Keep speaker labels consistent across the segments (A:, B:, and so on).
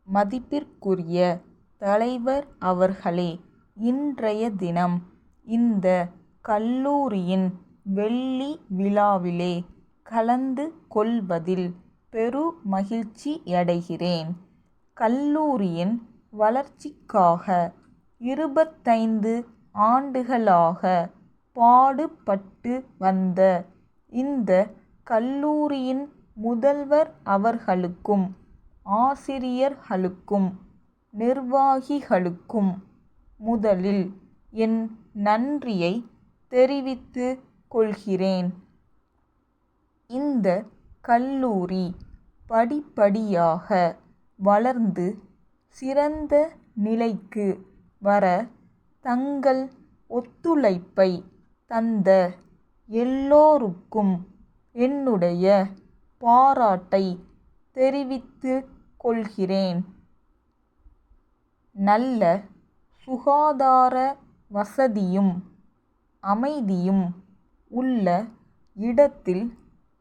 A: மதிப்பிற்குரிய தலைவர் அவர்களே, இன்றைய தினம் இந்த கல்லூரியின் வெள்ளி விழாவிலே கலந்து கொள்வதில் பெருமகிழ்ச்சியடைகிறேன். கல்லூரியின் வளர்ச்சிக்காக 25 ஆண்டுகளாக பாடுபட்டு வந்த இந்த கல்லூரியின் முதல்வர் அவர்களுக்கும் ஆசிரியர்களுக்கும் நிர்வாகிகளுக்கும் முதலில் என் நன்றியை தெரிவித்துக் கொள்கிறேன். இந்த கல்லூரி படிப்படியாக வளர்ந்து சிறந்த நிலைக்கு வர தங்கள் ஒத்துழைப்பை தந்த எல்லோருக்கும் என்னுடைய பாராட்டை தெரிவித்துக் கொள்கிறேன். நல்ல சுகாதார வசதியும் அமைதியும் உள்ள இடத்தில்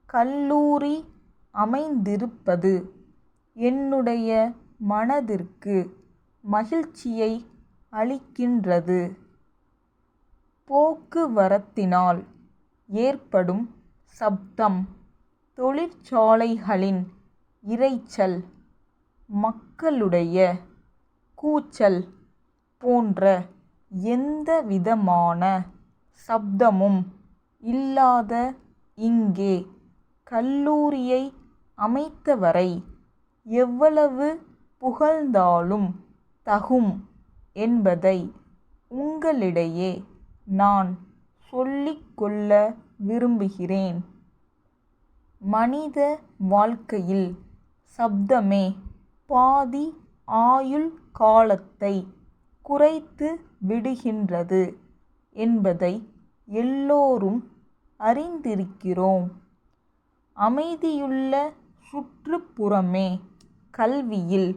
A: கல்லூரி அமைந்திருப்பது என்னுடைய மனதிற்கு மகிழ்ச்சியை அளிக்கின்றது. போக்குவரத்தினால் ஏற்படும் சப்தம், தொழிற்சாலைகளின் இரைச்சல், மக்களுடைய கூச்சல் போன்ற எந்தவிதமான சப்தமும் இல்லாத இங்கே கல்லூரியை அமைத்தவரை எவ்வளவு புகழ்ந்தாலும் தகும் என்பதை உங்களிடையே நான் சொல்லிக்கொள்ள விரும்புகிறேன். மனித வாழ்க்கையில் சப்தமே பாதி ஆயுள் காலத்தை குறைத்து விடுகின்றது என்பதை எல்லோரும் அறிந்திருக்கிறோம். அமைதியுள்ள சுற்றுப்புறமே கல்வியில்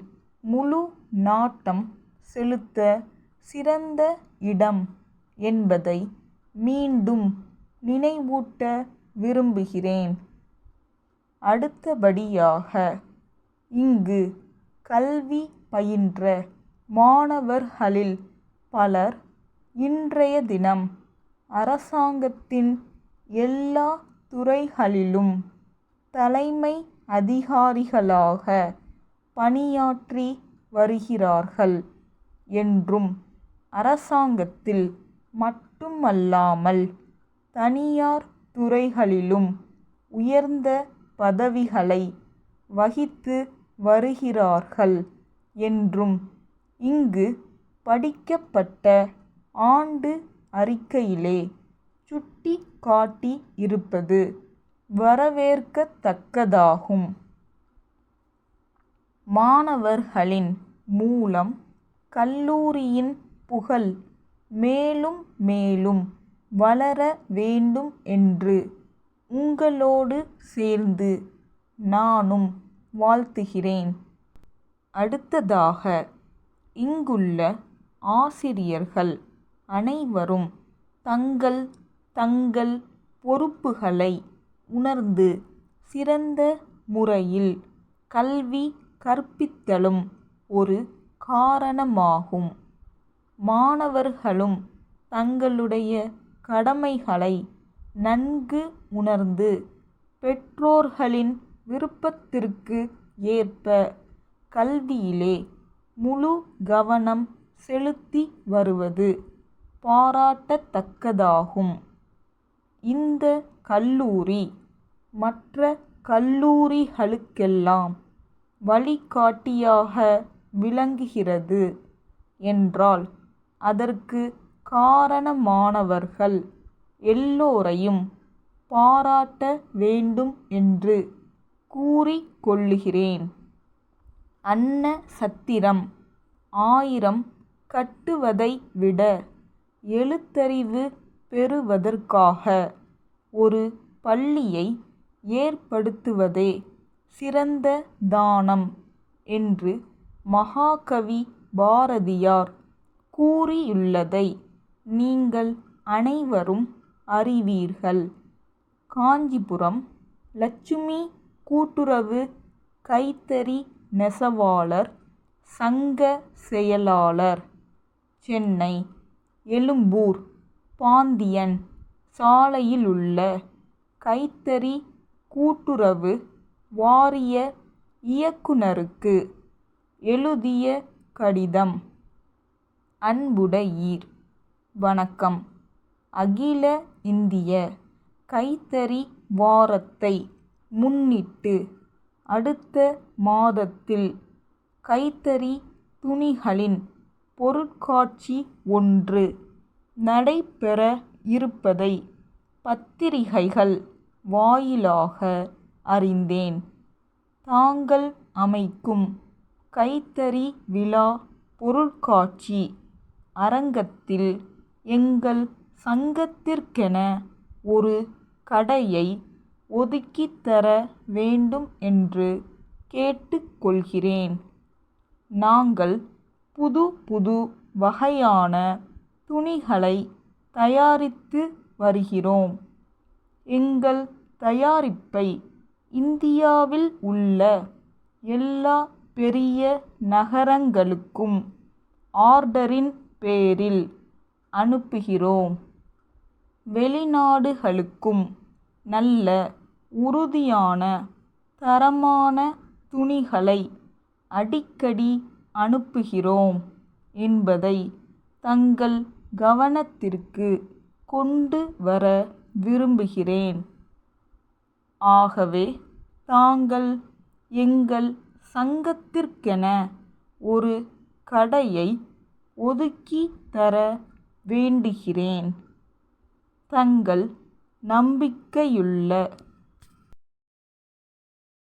A: முழு நாட்டம் செலுத்த சிறந்த இடம் என்பதை மீண்டும் நினைவூட்ட விரும்புகிறேன். அடுத்தபடியாக, இங்கு கல்வி பயின்ற மாணவர்களில் பலர் இன்றைய தினம் அரசாங்கத்தின் எல்லா துறைகளிலும் தலைமை அதிகாரிகளாக பணியாற்றி வருகிறார்கள் என்றும், அரசாங்கத்தில் மட்டுமல்லாமல் தனியார் துறைகளிலும் உயர்ந்த பதவிகளை வகித்து வருகிறார்கள் என்றும் இங்கு படிக்கப்பட்ட ஆண்டு அறிக்கையிலே சுட்டி காட்டியிருப்பது வரவேற்கத்தக்கதாகும். மாணவர்களின் மூலம் கல்லூரியின் புகழ் மேலும் மேலும் வளர வேண்டும் என்று உங்களோடு சேர்ந்து நானும் வாழ்த்துகிறேன். அடுத்ததாக, இங்குள்ள ஆசிரியர்கள் அனைவரும் தங்கள் தங்கள் பொறுப்புகளை உணர்ந்து சிறந்த முறையில் கல்வி கற்பித்தலும் ஒரு காரணமாகும். மாணவர்களும் தங்களுடைய கடமைகளை நன்கு உணர்ந்து பெற்றோர்களின் விருப்பத்திற்கு ஏற்ப கல்வியிலே முழு கவனம் செலுத்தி வருவது பாராட்டத்தக்கதாகும். இந்த கல்லூரி மற்ற கல்லூரிகளுக்கெல்லாம் வழிகாட்டியாக விளங்குகிறது என்றால் அதற்கு காரணமானவர்கள் எல்லோரையும் பாராட்ட வேண்டும் என்று கூறிக்கொள்ளுகிறேன். அன்ன சத்திரம் 1000 கட்டுவதை விட எழுத்தறிவு பெறுவதற்காக ஒரு பள்ளியை ஏற்படுத்துவதே சிறந்த தானம் என்று மகாகவி பாரதியார் கூறியுள்ளதை நீங்கள் அனைவரும் அறிவீர்கள். காஞ்சிபுரம் லட்சுமி கூட்டுறவு கைத்தறி நெசவாளர் சங்க செயலாளர், சென்னை எழும்பூர் பாந்தியன் சாலையிலுள்ள கைத்தறி கூட்டுறவு வாரிய இயக்குனருக்கு எழுதிய கடிதம். அன்புடையீர், வணக்கம். அகில இந்திய கைத்தறி வாரத்தை முன்னிட்டு அடுத்த மாதத்தில் கைத்தறி துணிகளின் பொருட்காட்சி ஒன்று நடைபெற இருப்பதை பத்திரிகைகள் வாயிலாக அறிந்தேன். தாங்கள் அமைக்கும் கைத்தறி விழா பொருட்காட்சி அரங்கத்தில் எங்கள் சங்கத்திற்கென ஒரு கடையை ஒதுக்கித்தர வேண்டும் என்று கேட்டுக்கொள்கிறேன். நாங்கள் புது புது வகையான துணிகளை தயாரித்து வருகிறோம். எங்கள் தயாரிப்பை இந்தியாவில் உள்ள எல்லா பெரிய நகரங்களுக்கும் ஆர்டரின் பேரில் அனுப்புகிறோம். வெளிநாடுகளுக்கும் நல்ல உறுதியான தரமான துணிகளை அடிக்கடி அனுப்புகிறோம் என்பதை தங்கள் கவனத்திற்கு கொண்டு வர விரும்புகிறேன். ஆகவே தாங்கள் எங்கள் சங்கத்திற்கென ஒரு கடையை ஒதுக்கி தர வேண்டுகிறேன். தங்கள் நம்பிக்கையுள்ள